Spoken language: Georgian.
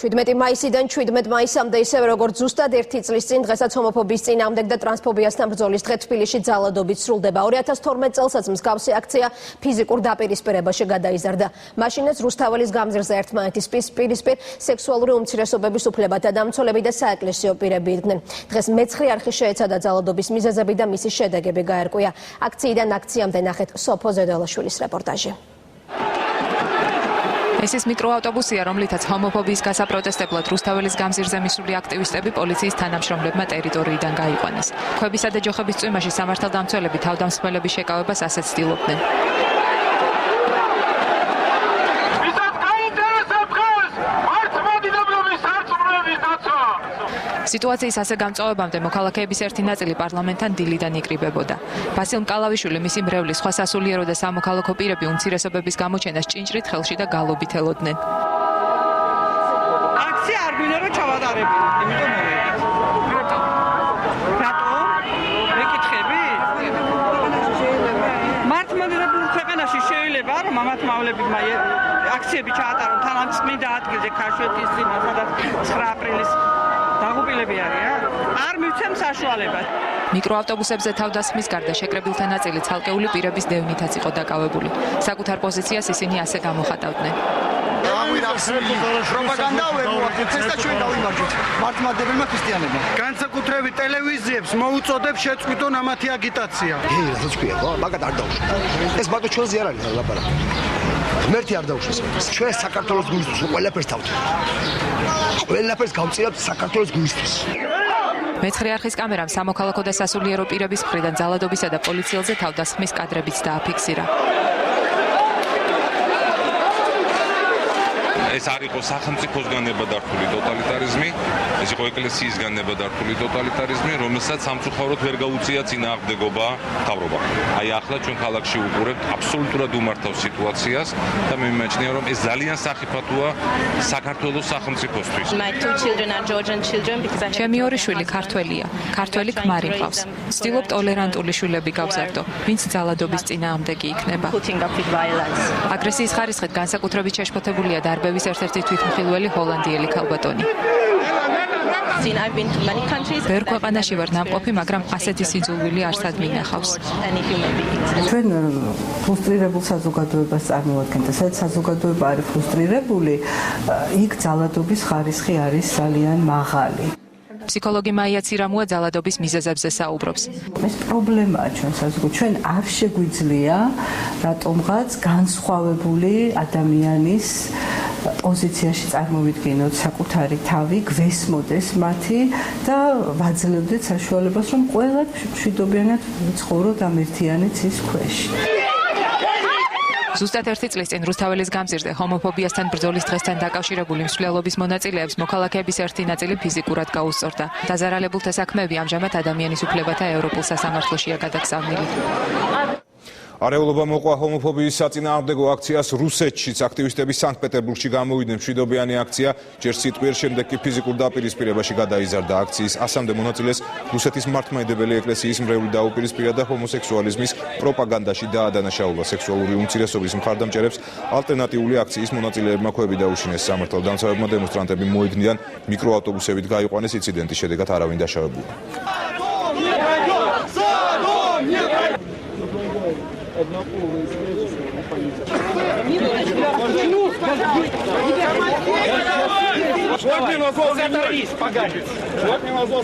17 მაისიდან 17 მაისამდე ისევე როგორც ზუსტად 1 წლის წინ დღესაც ჰომოფობიის წინააღმდეგ და ტრანსფობიასთან ბრძოლის დღე თბილისში ძალადობით სრულდება. 2012 წელსაც მსგავსი აქცია ფიზიკურ დაპირისპირებაში გადაიზარდა. მაშინაც რუსთაველის გამზირზე ერთმანეთის პირისპირ სექსუალური უმცირესობების უფლებათა დამცველები და საეკლესიო პირები იდგნენ. დღეს მეცხრე არხი შეეცადა ძალადობის მიზეზები და მისი შედეგები გაერკვია. აქციიდან აქციამდე ნახეთ სოფო ზედელაშვილის რეპორტაჟი. ეს ის მიკროავტობუსია, რომლითაც ჰომოფობიის გასაპროტესტებლად რუსთაველის გამზირზე მისული აქტივისტები პოლიციის თანამშრომლებმა ტერიტორიიდან გაიყვანეს. ქვებისა და ჯოხების წვიმაში სამართალდამცველები თავდამსხმელების შეკავებას ასეც ცდილობდნენ. სიტუაციის ასე გამწვავებამდე მოქალაქეების ერთი ნაწილი პარლამენტთან დილიდან იკრიბებოდა. ბასილ მკალავიშვილი მისი მრევლის სხვა სასულიერო და სამოქალაქო პირები უმცირესობების გამოჩენას ჭინჭრით ხელში და გალობით ელოდნენ. აქცია არ გვინდა რომ ჩავატარებინო, იმიტომ მოვიდეთ. რატო? მეკითხები? მართლმადიდებელ ქვეყანაში შეიძლება რომ ამათ მავლები აქციები ჩაატარონ თან წმინდა ადგილზე ქარშვეთის წინა, სადაც 9 აპრილის დაღუპილები არიან? არ მივცემ საშუალებას. მიკროავტობუსებზე თავდასხმის გარდა შეკრებილთა ნაწილი ცალკეული პირების დევნითაც იყო დაკავებული. საკუთარ პოზიციას ისინი ასე გამოხატავდნენ. პროპაგანდა ვერ მოახერხეს და ჩვენ დავიმარჯვეთ მართლმადიდებელმა ქრისტიანებმა. განსაკუთრებით ტელევიზიებს მოუწოდებ შეწყვიტონ ამათი აგიტაცია. რასაც ქვია, მაგათ არ დაუშვათ. ეს მარტო ჩვენზე არ არის ლაპარაკი. ღმერთი არ დაუშვეს. ჩვენ საქართველოს გულისთვის ყველაფერს თავთ. ყველაფერს გავწირავთ საქართველოს გულისთვის. მეცხრე არხის კამერამ სამოქალაქო და სასულიერო პირების მხრიდან ძალადობისა და პოლიციელზე თავდასხმის კადრებიც დააფიქსირა. ეს არ იყო სახელმწიფოსგან ნებადართული ტოტალიტარიზმი, ეს იყო ეკლესიისგან ნებადართული ტოტალიტარიზმი, რომელსაც სამწუხაროდ ვერ გაუწია წინააღმდეგობა მთავრობა. აი ახლა ჩვენ ქალაქში უყურებთ აბსოლუტურად უმართავ სიტუაციას და მე მიმაჩნია რომ ეს ძალიან სახიფათოა საქართველოს სახელმწიფოსთვის. ჩემი ორი შვილი ქართველია, ქართველი ქმარი მყავს. ვცდილობ ტოლერანტული შვილები გავზარდო, ვინც ძალადობის წინააღმდეგი იქნება. აგრესიის ხარისხით განსაკუთრებით შეშფოთებულია დარბევის ერთ-ერთი თვითმხილველი ჰოლანდიელი ქალბატონი. ბევრ ქვეყანაში ვარ ნამყოფი, მაგრამ ასეთი სიძულვილი არსად მინახავს. ჩვენ ფრუსტრირებულ საზოგადოებას წარმოვადგენთ და სადაც საზოგადოება არის ფრუსტრირებული, იქ ძალადობის ხარისხი არის ძალიან მაღალი. ფსიქოლოგი მაია ცირამუა ძალადობის მიზეზებზე საუბრობს. ეს პრობლემაა ჩვენ საზოგადოებაში. ჩვენ არ შეგვიძლია რატომღაც განსხვავებული ადამიანის პოზიციაში წარმოვიდგინოთ საკუთარი თავი, გვესმოდეს მათი და ვაძლევდეთ საშუალებას, რომ ყველა მშვიდობიანად ვიცხოვროთ ამ ერთიანი ცის ქვეშ. ზუსტად 1 წლის წინ რუსთაველის გამზირზე ჰომოფობიასთან ბრძოლის დღესთან დაკავშირებული მსვლელობის მონაწილეებს მოქალაქეების ერთი ნაწილი ფიზიკურად გაუსწორდა. დაზარალებულთა საქმეები ამჟამად ადამიანის უფლებათა ევროპულ სასამართლოშია გადაგზავნილი. არეულობა მოყვა ჰომოფობიის საწინააღმდეგო აქციას რუსეთშიც. აქტივისტები სანქტ-პეტერბურგში გამოვიდნენ. მშვიდობიანი აქცია ჯერ სიტყვიერ, შემდეგ კი ფიზიკურ დაპირისპირებაში გადაიზარდა. აქციის 100-მდე მონაწილეს რუსეთის მართლმადიდებელი ეკლესიის მრევლი დაუპირისპირა და ჰომოსექსუალიზმის პროპაგანდაში დაადანაშაულა. სექსუალური უმცირესობის მხარდამჭერებს ალტერნატიული აქციის მონაწილეებმა ქვები დაუშინეს. სამართალდამცავებმა დემონსტრანტები მოედნიდან მიკროავტობუსებით გაიყვანეს. ინციდენტის შედეგად არავინ დაშავებულა. Вот не на зло, погоди. Вот не на зло,